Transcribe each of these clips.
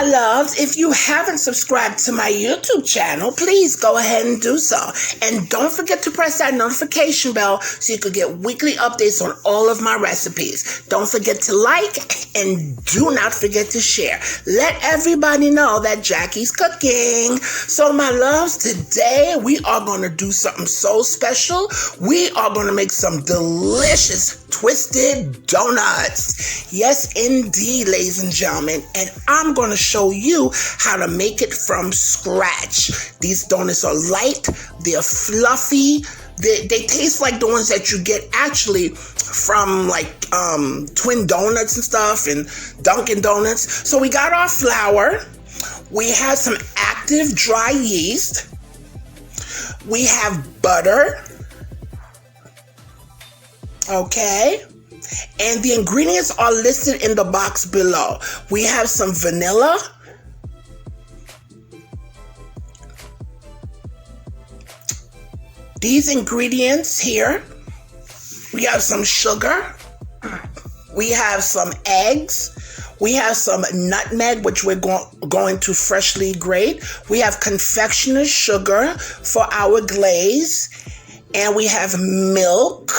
loves, if you haven't subscribed to my YouTube channel, please go ahead and do so. And don't forget to press that notification bell so you can get weekly updates on all of my recipes. Don't forget to like and do not forget to share. Let everybody know that Jackie's cooking. So my loves, today we are going to do something so special. We are going to make some delicious twisted donuts. Yes, indeed, ladies and gentlemen. And I'm going to show you how to make it from scratch. These donuts are light, they're fluffy, they taste like the ones that you get actually from like Twin Donuts and stuff and Dunkin' Donuts. So we got our flour, we have some active dry yeast, we have butter, okay, and the ingredients are listed in the box below. We have some vanilla, these ingredients here, we have some sugar, we have some eggs, we have some nutmeg, which we're going to freshly grate, we have confectioner's sugar for our glaze, and we have milk.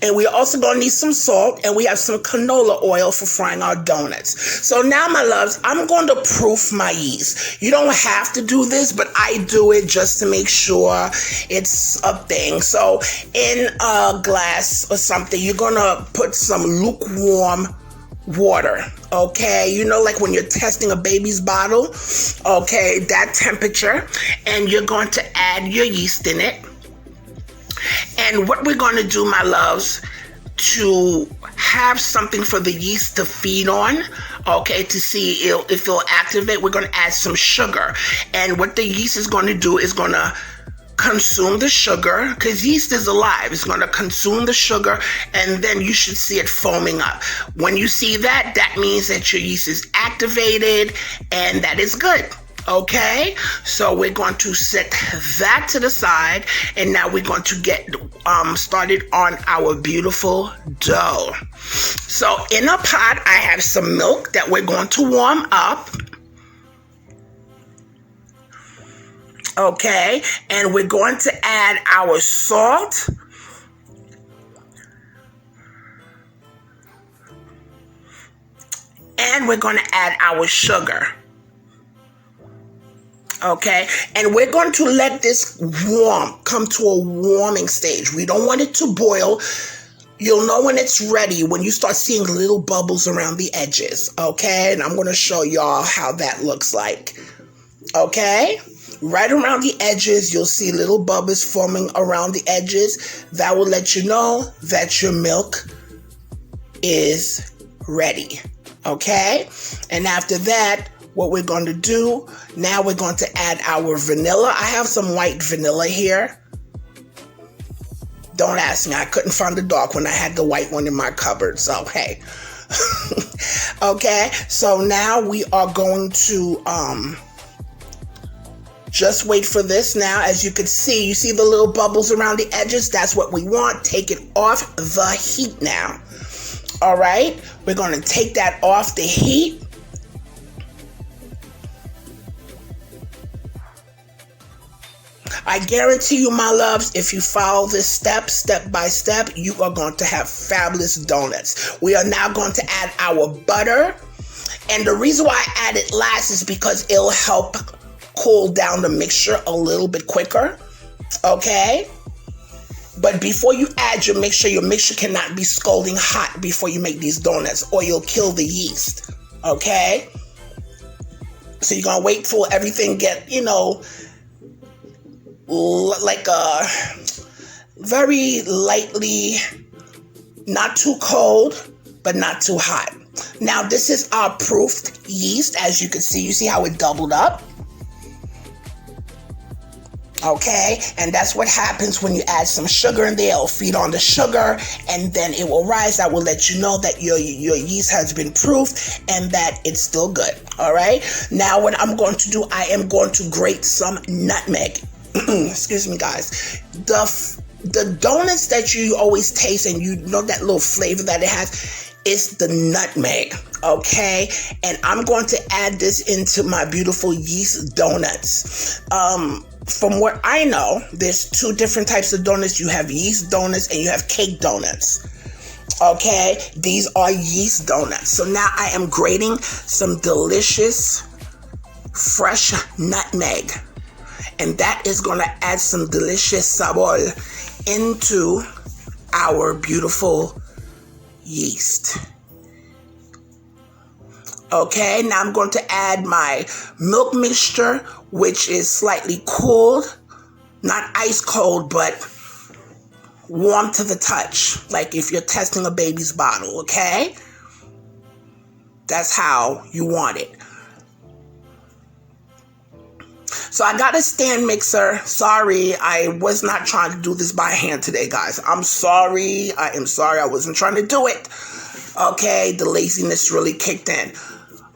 And we're also going to need some salt, and we have some canola oil for frying our donuts. So now, my loves, I'm going to proof my yeast. You don't have to do this, but I do it just to make sure it's a thing. So in a glass or something, you're going to put some lukewarm water, okay? You know, like when you're testing a baby's bottle, okay, that temperature. And you're going to add your yeast in it. And what we're going to do, my loves, to have something for the yeast to feed on, okay, to see if it'll activate, we're going to add some sugar. And what the yeast is going to do is going to consume the sugar, because yeast is alive. It's going to consume the sugar, and then you should see it foaming up. When you see that, that means that your yeast is activated, and that is good. Okay, so we're going to set that to the side, and now we're going to get started on our beautiful dough. So in a pot, I have some milk that we're going to warm up. Okay, and we're going to add our salt. And we're going to add our sugar. Okay, and we're going to let this come to a warming stage. We don't want it to boil. You'll know when it's ready when you start seeing little bubbles around the edges. Okay, and I'm going to show y'all how that looks like. Okay, right around the edges, you'll see little bubbles forming around the edges. That will let you know that your milk is ready. Okay, and after that, what we're going to do, now we're going to add our vanilla. I have some white vanilla here. Don't ask me, I couldn't find the dark one. I had the white one in my cupboard, so hey. Okay, so now we are going to just wait for this. Now, as you can see, you see the little bubbles around the edges? That's what we want. Take it off the heat now. All right, we're going to take that off the heat. I guarantee you, my loves, if you follow this step by step, you are going to have fabulous donuts. We are now going to add our butter. And the reason why I add it last is because it'll help cool down the mixture a little bit quicker. Okay? But before you add your mixture cannot be scalding hot before you make these donuts, or you'll kill the yeast. Okay? So you're going to wait for everything get, like a very lightly, not too cold, but not too hot. Now, this is our proofed yeast. As you can see, you see how it doubled up. Okay, and that's what happens when you add some sugar in there. It'll feed on the sugar, and then it will rise. That will let you know that your yeast has been proofed and that it's still good. All right, now what I'm going to do, I am going to grate some nutmeg. Excuse me, guys. The donuts that you always taste, and you know that little flavor that it has, is the nutmeg. Okay, and I'm going to add this into my beautiful yeast donuts. From what I know, there's two different types of donuts. You have yeast donuts and you have cake donuts. Okay, these are yeast donuts. So now I am grating some delicious fresh nutmeg, and that is going to add some delicious sabor into our beautiful yeast. Okay, now I'm going to add my milk mixture, which is slightly cooled, not ice cold, but warm to the touch, like if you're testing a baby's bottle, okay? That's how you want it. So I got a stand mixer. Sorry, I was not trying to do this by hand today, guys. I'm sorry. I am sorry. I wasn't trying to do it. Okay, the laziness really kicked in.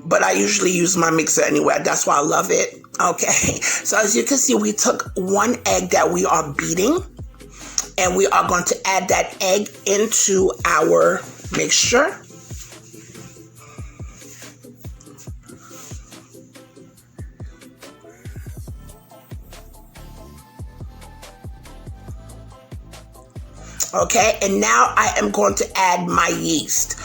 But I usually use my mixer anyway. That's why I love it. Okay, so as you can see, we took one egg that we are beating, and we are going to add that egg into our mixture. Okay, and now I am going to add my yeast.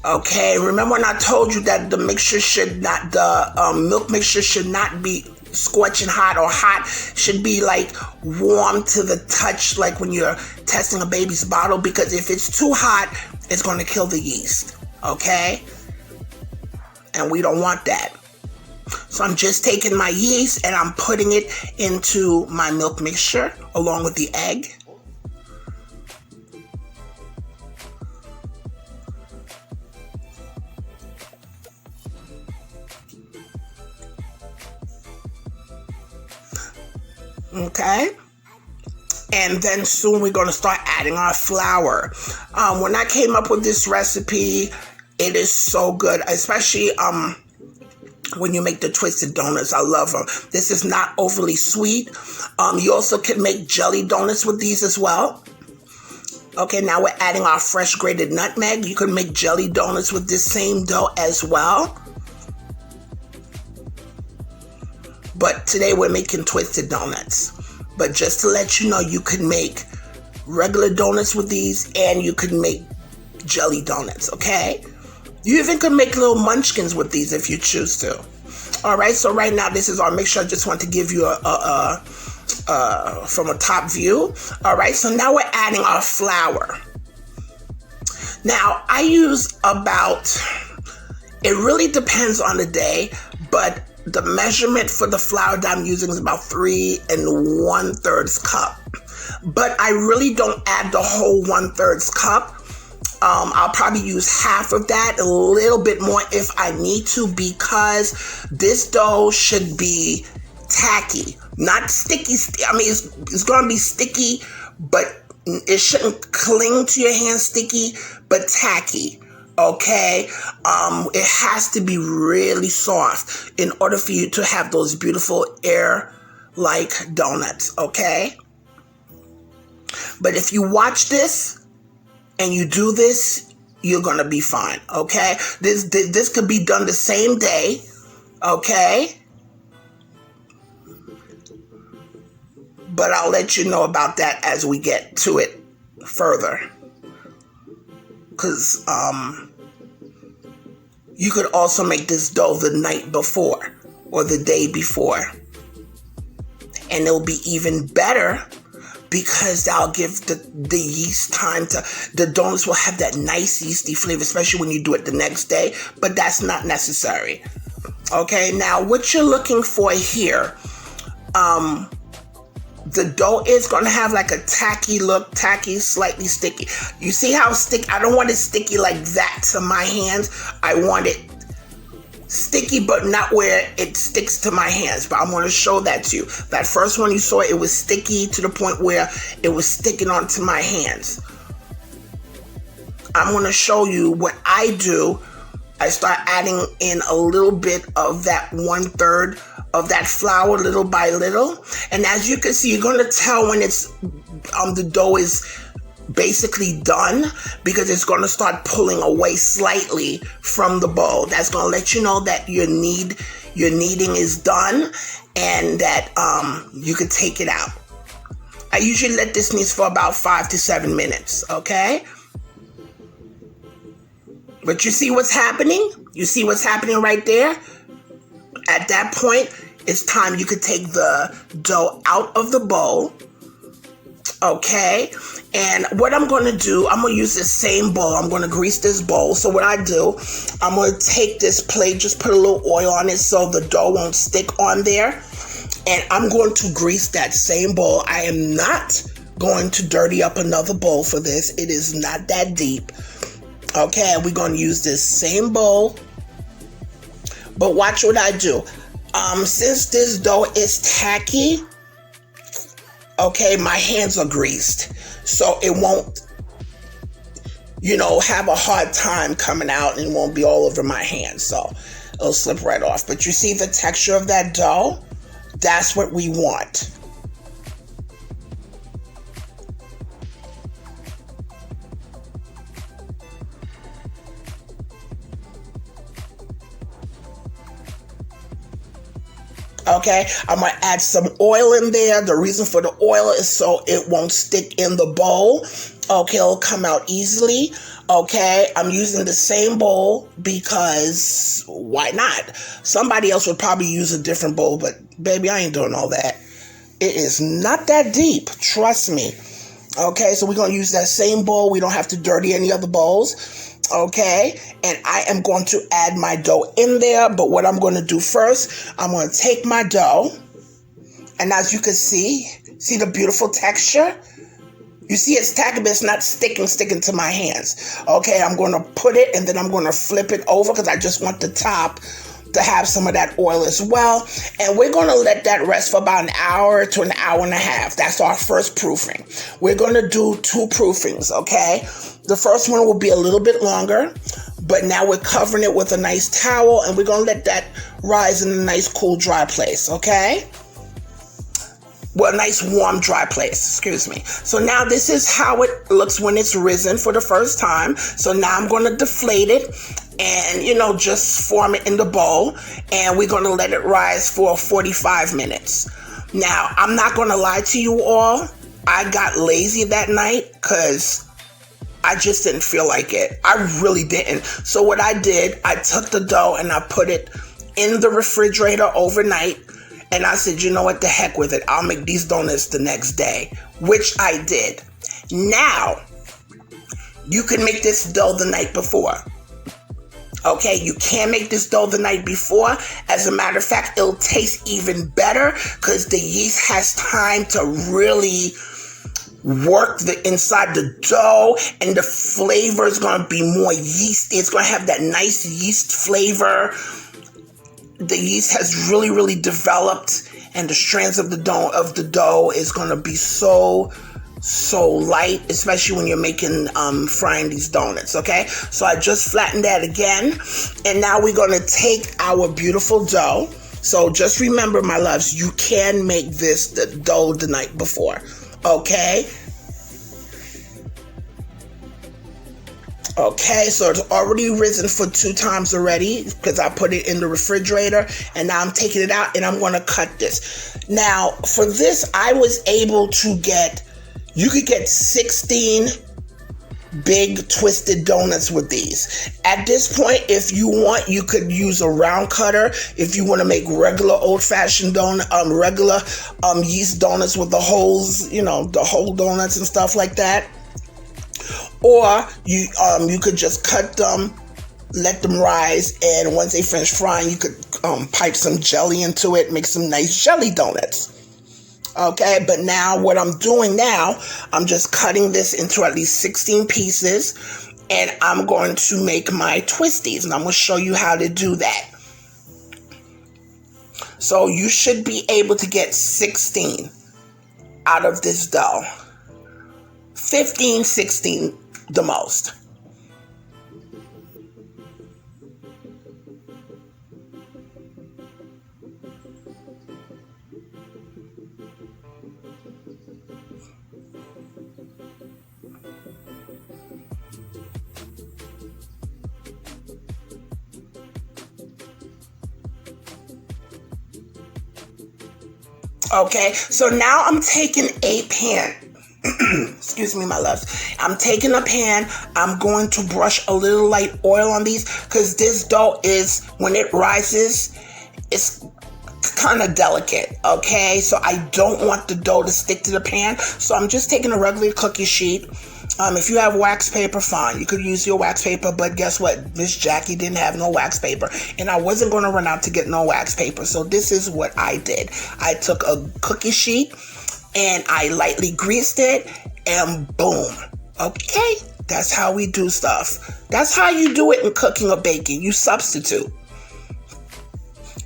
Okay, remember when I told you that the mixture should not, the milk mixture should not be scorching hot or hot, should be like warm to the touch, like when you're testing a baby's bottle, because if it's too hot, it's going to kill the yeast. Okay, and we don't want that. So I'm just taking my yeast and I'm putting it into my milk mixture along with the egg. Okay, and then soon we're going to start adding our flour. When I came up with this recipe, it is so good, especially when you make the twisted donuts. I love them. This is not overly sweet. You also can make jelly donuts with these as well. Okay, now we're adding our fresh grated nutmeg. You can make jelly donuts with this same dough as well. But today we're making twisted donuts. But just to let you know, you can make regular donuts with these and you can make jelly donuts, okay? You even can make little munchkins with these if you choose to. All right, so right now this is our mixture. I just want to give you from a top view. All right, so now we're adding our flour. Now I use about, it really depends on the day, but the measurement for the flour that I'm using is about 3 1/3 cup. But I really don't add the whole 1/3 cup. I'll probably use half of that, a little bit more if I need to, because this dough should be tacky, not sticky. I mean, it's going to be sticky, but it shouldn't cling to your hand sticky, but tacky. Okay, it has to be really soft in order for you to have those beautiful air-like donuts, okay? But if you watch this and you do this, you're gonna be fine, okay? This could be done the same day, okay? But I'll let you know about that as we get to it further. Because you could also make this dough the night before or the day before. And it'll be even better because that'll give the yeast time to, the donuts will have that nice yeasty flavor, especially when you do it the next day. But that's not necessary. Okay, now what you're looking for here, the dough is going to have like a tacky look, tacky, slightly sticky. You see how sticky? I don't want it sticky like that to my hands. I want it sticky, but not where it sticks to my hands. But I'm going to show that to you. That first one you saw, it was sticky to the point where it was sticking onto my hands. I'm going to show you what I do. I start adding in a little bit of that 1/3 of that flour, little by little. And as you can see, you're going to tell when it's the dough is basically done, because it's going to start pulling away slightly from the bowl. That's going to let you know that your kneading is done, and that you can take it out. I usually let this knead for about 5 to 7 minutes, okay? But you see what's happening? You see what's happening right there? At that point, it's time you could take the dough out of the bowl, okay? And what I'm going to do, I'm going to use this same bowl. I'm going to grease this bowl. So what I do, I'm going to take this plate, just put a little oil on it so the dough won't stick on there. And I'm going to grease that same bowl. I am not going to dirty up another bowl for this. It is not that deep. Okay, we're going to use this same bowl. But watch what I do. Since this dough is tacky, okay, my hands are greased. So it won't, have a hard time coming out, and it won't be all over my hands. So it'll slip right off. But you see the texture of that dough? That's what we want. Okay, I'm going to add some oil in there. The reason for the oil is so it won't stick in the bowl. Okay, it'll come out easily. Okay, I'm using the same bowl because why not? Somebody else would probably use a different bowl, but baby, I ain't doing all that. It is not that deep, trust me. Okay, so we're going to use that same bowl. We don't have to dirty any other bowls. Okay, and I am going to add my dough in there, but what I'm going to do first, I'm going to take my dough, and as you can see the beautiful texture? You see it's tacky, but it's not sticking to my hands. Okay, I'm going to put it, and then I'm going to flip it over because I just want the top to have some of that oil as well. And we're going to let that rest for about an hour to an hour and a half. That's our first proofing. We're going to do 2 proofings, okay? The first one will be a little bit longer, but now we're covering it with a nice towel, and we're going to let that rise in a nice, cool, dry place, okay? Well, a nice, warm, dry place, excuse me. So now this is how it looks when it's risen for the first time. So now I'm going to deflate it and, just form it in the bowl. And we're going to let it rise for 45 minutes. Now, I'm not going to lie to you all. I got lazy that night because I just didn't feel like it. I really didn't. So what I did, I took the dough and I put it in the refrigerator overnight. And I said, you know what, the heck with it. I'll make these donuts the next day, which I did. Now, you can make this dough the night before. Okay, you can make this dough the night before. As a matter of fact, it'll taste even better because the yeast has time to really work the inside the dough, and the flavor is going to be more yeasty. It's going to have that nice yeast flavor. The yeast has really, really developed, and the strands of the dough is going to be so light, especially when you're making frying these donuts. Okay, so I just flattened that again, and now we're going to take our beautiful dough. So just remember, my loves, you can make the dough the night before. Okay. Okay, so it's already risen for 2 times already because I put it in the refrigerator, and now I'm taking it out and I'm going to cut this. Now, for this, I was able to you could get 16 big twisted donuts with these. At this point, if you want, you could use a round cutter if you want to make regular old-fashioned regular yeast donuts with the holes, the whole donuts and stuff like that. Or you could just cut them, let them rise, and once they finish frying, you could pipe some jelly into it, make some nice jelly donuts. Okay, but now what I'm doing now, I'm just cutting this into at least 16 pieces, and I'm going to make my twisties, and I'm going to show you how to do that. So you should be able to get 16 out of this dough. 15, 16 the most. Okay, so now I'm taking a pan. Excuse me, my loves. I'm taking a pan. I'm going to brush a little light oil on these because this dough is, when it rises, it's kind of delicate, okay? So I don't want the dough to stick to the pan. So I'm just taking a regular cookie sheet. If you have wax paper, fine. You could use your wax paper, but guess what? Miss Jackie didn't have no wax paper, and I wasn't going to run out to get no wax paper. So this is what I did. I took a cookie sheet, and I lightly greased it, and boom. Okay? That's how we do stuff. That's how you do it in cooking or baking. You substitute.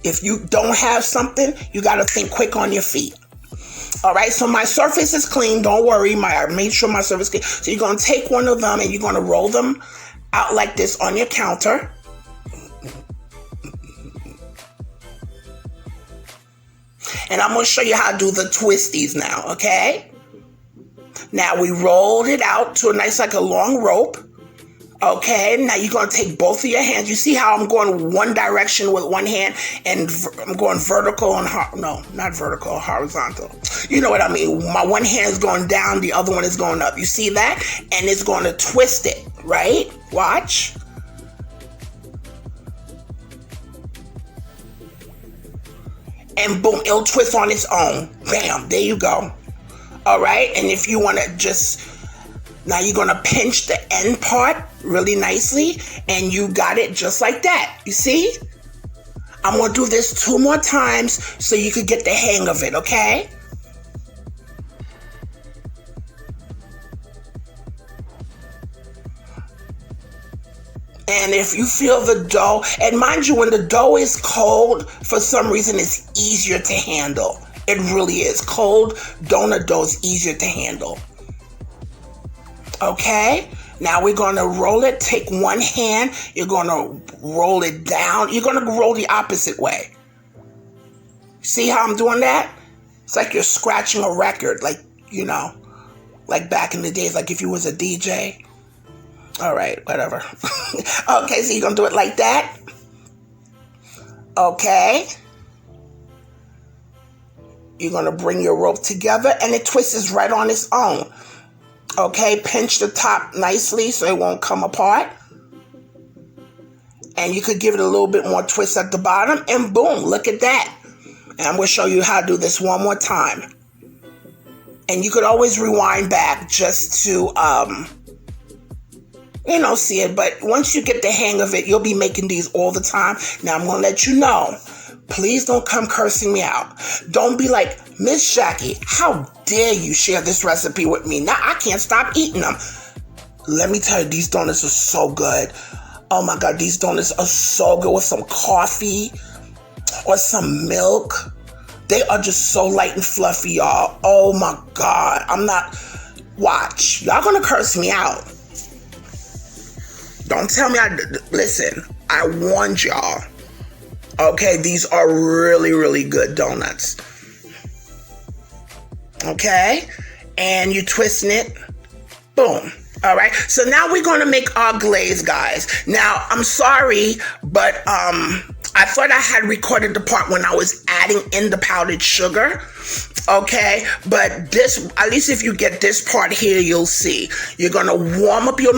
If you don't have something, you got to think quick on your feet. All right, so my surface is clean. Don't worry. I made sure my surface is clean. So you're going to take one of them and you're going to roll them out like this on your counter. And I'm going to show you how to do the twisties now, okay? Now we rolled it out to a nice, like a long rope. Okay, now you're going to take both of your hands. You see how I'm going one direction with one hand and I'm going vertical and, not vertical, horizontal. You know what I mean? My one hand is going down, the other one is going up. You see that? And it's going to twist it, right? Watch. And boom, it'll twist on its own. Bam, there you go. All right, and if you want to just... Now you're going to pinch the end part really nicely, and you got it just like that. You see? I'm going to do this 2 more times so you could get the hang of it, okay? And if you feel the dough, and mind you, when the dough is cold, for some reason it's easier to handle. It really is. Cold donut dough is easier to handle. Okay, now we're going to roll it. Take one hand, you're going to roll it down. You're going to roll the opposite way. See how I'm doing that? It's like you're scratching a record, like, you know, like back in the days, like if you was a DJ. All right, whatever. Okay, so you're going to do it like that. Okay. You're going to bring your rope together, and it twists right on its own. Okay, pinch the top nicely so it won't come apart. And you could give it a little bit more twist at the bottom, and boom, look at that. And I'm going to show you how to do this one more time. And you could always rewind back just to, see it. But once you get the hang of it, you'll be making these all the time. Now, I'm going to let you know. Please don't come cursing me out. Don't be like, Miss Jackie, how dare you share this recipe with me? Now I can't stop eating them. Let me tell you, these donuts are so good. Oh my God, these donuts are so good with some coffee or some milk. They are just so light and fluffy, y'all. Oh my God. Watch. Y'all gonna curse me out. Don't tell me listen, I warned y'all. Okay, these are really, really good donuts. Okay, and you twisting it. Boom. All right, so now we're going to make our glaze, guys. Now, I'm sorry, but I thought I had recorded the part when I was adding in the powdered sugar. Okay, but this, at least if you get this part here, you'll see. You're going to warm up your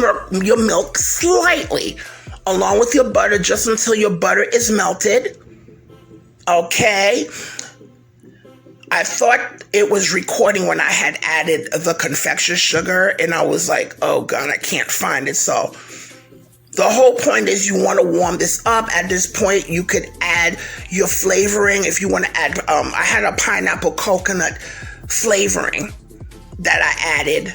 milk slightly, along with your butter, just until your butter is melted. Okay. I thought it was recording when I had added the confection sugar, and I was like, oh God, I can't find it. So the whole point is you want to warm this up. At this point, you could add your flavoring. If you want to add, I had a pineapple coconut flavoring that I added.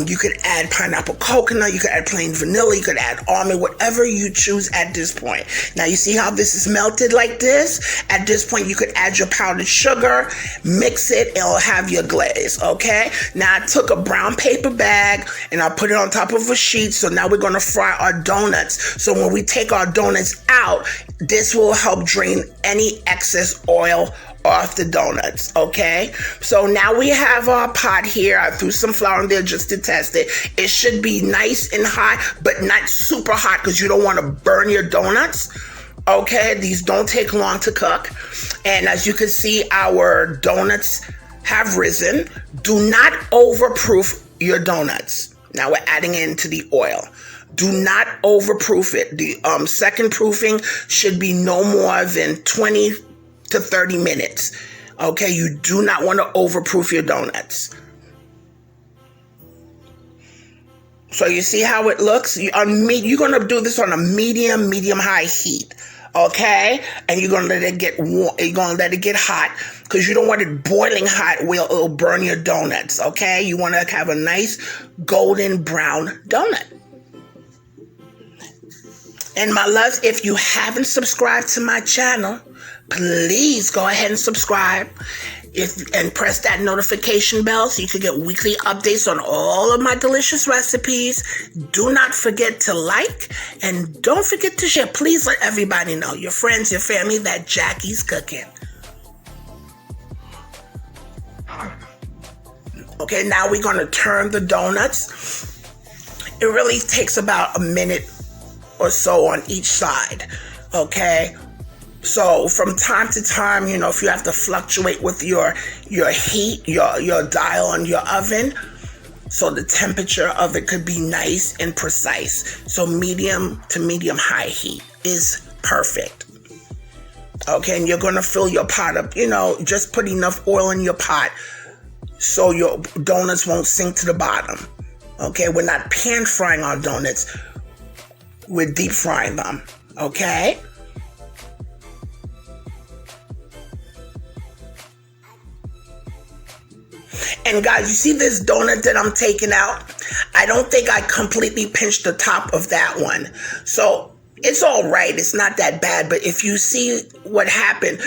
You could add pineapple coconut, you could add plain vanilla, you could add almond, whatever you choose at this point. Now you see how this is melted like this? At this point you could add your powdered sugar, mix it, and it'll have your glaze, okay? Now I took a brown paper bag and I put it on top of a sheet, so now we're gonna fry our donuts. So when we take our donuts out, this will help drain any excess oil off the donuts, okay? So now we have our pot here. I threw some flour in there just to test it. It should be nice and hot, but not super hot because you don't want to burn your donuts, Okay, these don't take long to cook. And as you can see, our donuts have risen. Do not overproof your donuts. Now we're adding into the oil. Do not overproof it. The second proofing should be no more than 20 to 30 minutes. Okay, you do not want to overproof your donuts. So you see how it looks? You're going to do this on a medium-high heat. Okay? And you're going to let it get warm. You're going to let it get hot because you don't want it boiling hot where it'll burn your donuts. Okay? You want to have a nice golden brown donut. And my loves, if you haven't subscribed to my channel, please go ahead and subscribe and press that notification bell so you can get weekly updates on all of my delicious recipes. Do not forget to like and don't forget to share. Please let everybody know, your friends, your family, that Jackie's cooking. Okay, now we're going to turn the donuts. It really takes about a minute or so on each side. Okay? So from time to time, you know, if you have to fluctuate with your heat, your dial on your oven, so the temperature of it could be nice and precise. So medium to medium high heat is perfect. Okay, and you're going to fill your pot up, you know, just put enough oil in your pot so your donuts won't sink to the bottom. Okay, we're not pan frying our donuts, we're deep frying them. Okay? And guys, you see this donut that I'm taking out? I don't think I completely pinched the top of that one. So it's all right. It's not that bad. But if you see what happened,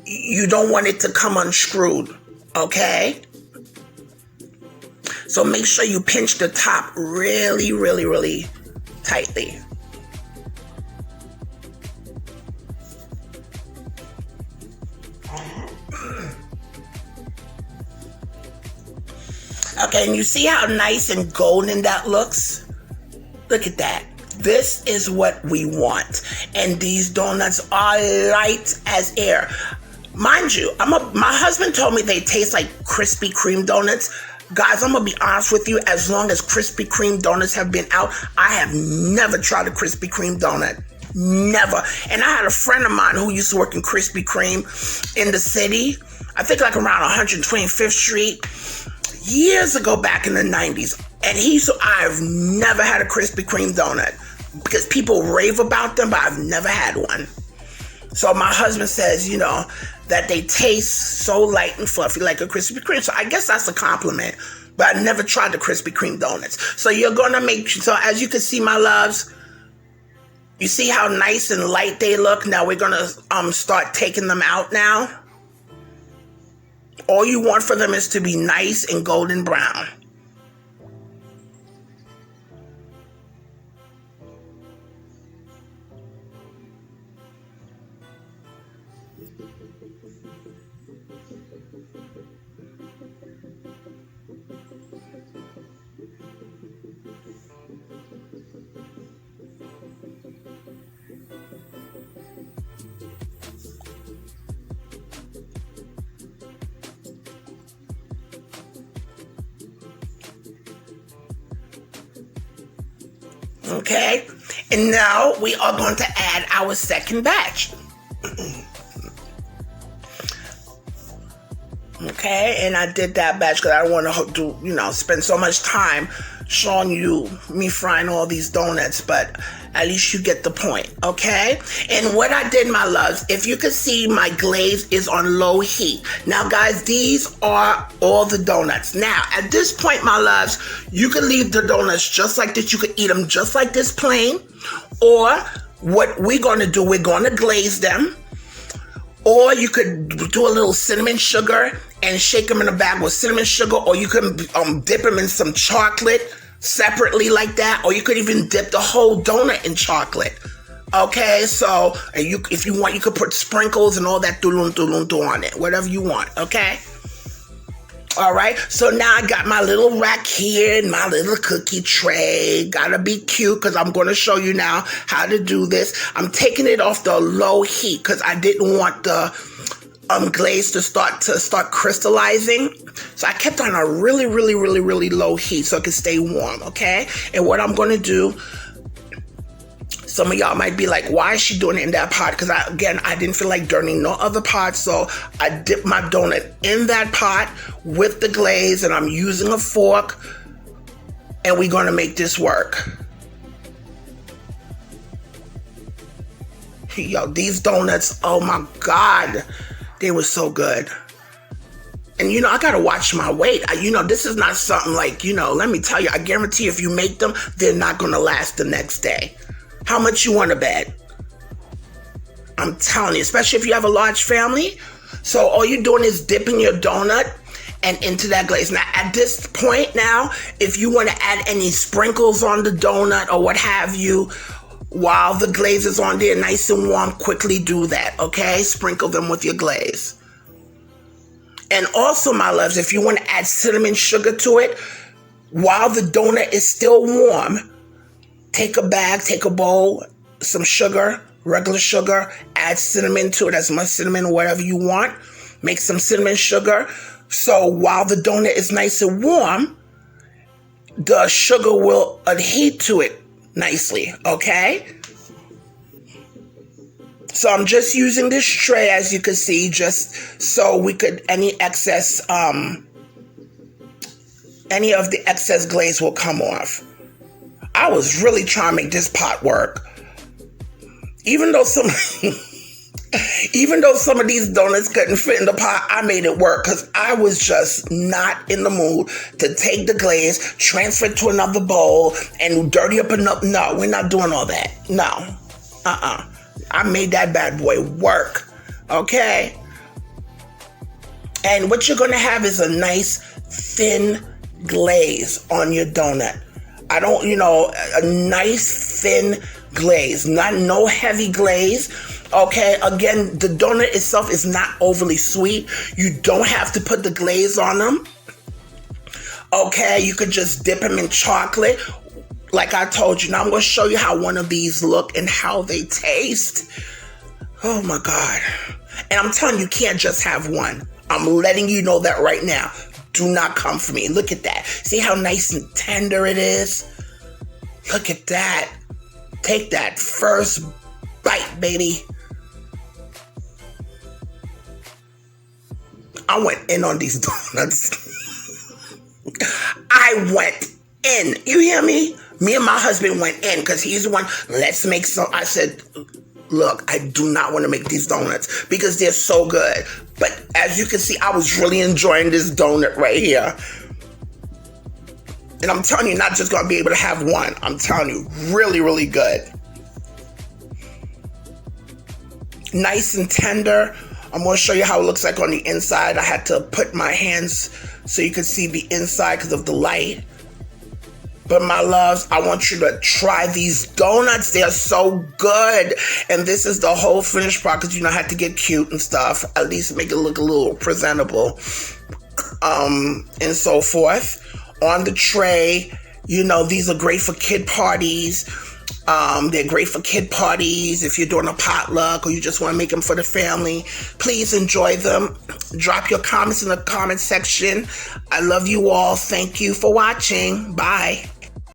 you don't want it to come unscrewed. Okay? So make sure you pinch the top really, really, really tightly. Okay, and you see how nice and golden that looks? Look at that. This is what we want. And these donuts are light as air. Mind you, my husband told me they taste like Krispy Kreme donuts. Guys, I'm going to be honest with you. As long as Krispy Kreme donuts have been out, I have never tried a Krispy Kreme donut. Never. And I had a friend of mine who used to work in Krispy Kreme in the city. I think like around 125th Street. Years ago back in the 90s. And I've never had a Krispy Kreme donut because people rave about them, but I've never had one. So my husband says, you know, that they taste so light and fluffy like a Krispy Kreme. So I guess that's a compliment, but I never tried the Krispy Kreme donuts. So you're going to so as you can see, my loves, you see how nice and light they look? Now we're going to start taking them out now. All you want for them is to be nice and golden brown. Okay, and now we are going to add our second batch. Okay, and I did that batch because I don't want to spend so much time showing you me frying all these donuts, but at least you get the point, okay? And what I did, my loves, if you can see, my glaze is on low heat. Now, guys, these are all the donuts. Now, at this point, my loves, you can leave the donuts just like this. You can eat them just like this plain, or what we're going to do, we're going to glaze them. Or you could do a little cinnamon sugar and shake them in a bag with cinnamon sugar, or you can dip them in some chocolate separately like that, or you could even dip the whole donut in chocolate. Okay, so if you want, you could put sprinkles and all that on it, whatever you want, okay? All right, so now I got my little rack here and my little cookie tray. Gotta be cute because I'm going to show you now how to do this. I'm taking it off the low heat because I didn't want the glaze to start crystallizing. So I kept on a really low heat so it can stay warm, okay? And what I'm going to do, some of y'all might be like, why is she doing it in that pot? Because I didn't feel like dirtying no other pot, so I dipped my donut in that pot with the glaze, and I'm using a fork, and we're going to make this work. Yo, these donuts, oh my God, they were so good. And, I got to watch my weight. This is not something like, let me tell you, I guarantee if you make them, they're not going to last the next day. How much you want to bet? I'm telling you, especially if you have a large family. So all you're doing is dipping your donut and into that glaze. Now, at this point now, if you want to add any sprinkles on the donut or what have you, while the glaze is on there nice and warm, quickly do that, okay? Sprinkle them with your glaze. And also, my loves, if you want to add cinnamon sugar to it, while the donut is still warm, take a bag, take a bowl, some sugar, regular sugar, add cinnamon to it, as much cinnamon, whatever you want. Make some cinnamon sugar. So while the donut is nice and warm, the sugar will adhere to it nicely, okay? So I'm just using this tray, as you can see, just so we could, any of the excess glaze will come off. I was really trying to make this pot work. Even though some of these donuts couldn't fit in the pot, I made it work because I was just not in the mood to take the glaze, transfer it to another bowl, and dirty up enough. No, we're not doing all that. No. I made that bad boy work. Okay? And what you're going to have is a nice thin glaze on your donut. A nice thin glaze, no heavy glaze. Okay, again, the donut itself is not overly sweet. You don't have to put the glaze on them. Okay, you could just dip them in chocolate. Like I told you, now I'm going to show you how one of these look and how they taste. Oh my God. And I'm telling you, you can't just have one. I'm letting you know that right now. Do not come for me. Look at that. See how nice and tender it is? Look at that. Take that first bite, baby. I went in on these donuts. I went in. You hear me? Me and my husband went in because he's the one, let's make some. I said, look, I do not want to make these donuts because they're so good. But as you can see, I was really enjoying this donut right here. And I'm telling you, not just going to be able to have one. I'm telling you, really good. Nice and tender. I'm going to show you how it looks like on the inside. I had to put my hands so you could see the inside because of the light. But my loves, I want you to try these donuts. They're so good. And this is the whole finished product because, I had to get cute and stuff. At least make it look a little presentable. And so forth. On the tray, these are great for kid parties. They're great for kid parties. If you're doing a potluck or you just want to make them for the family, please enjoy them. Drop your comments in the comment section. I love you all. Thank you for watching. Bye.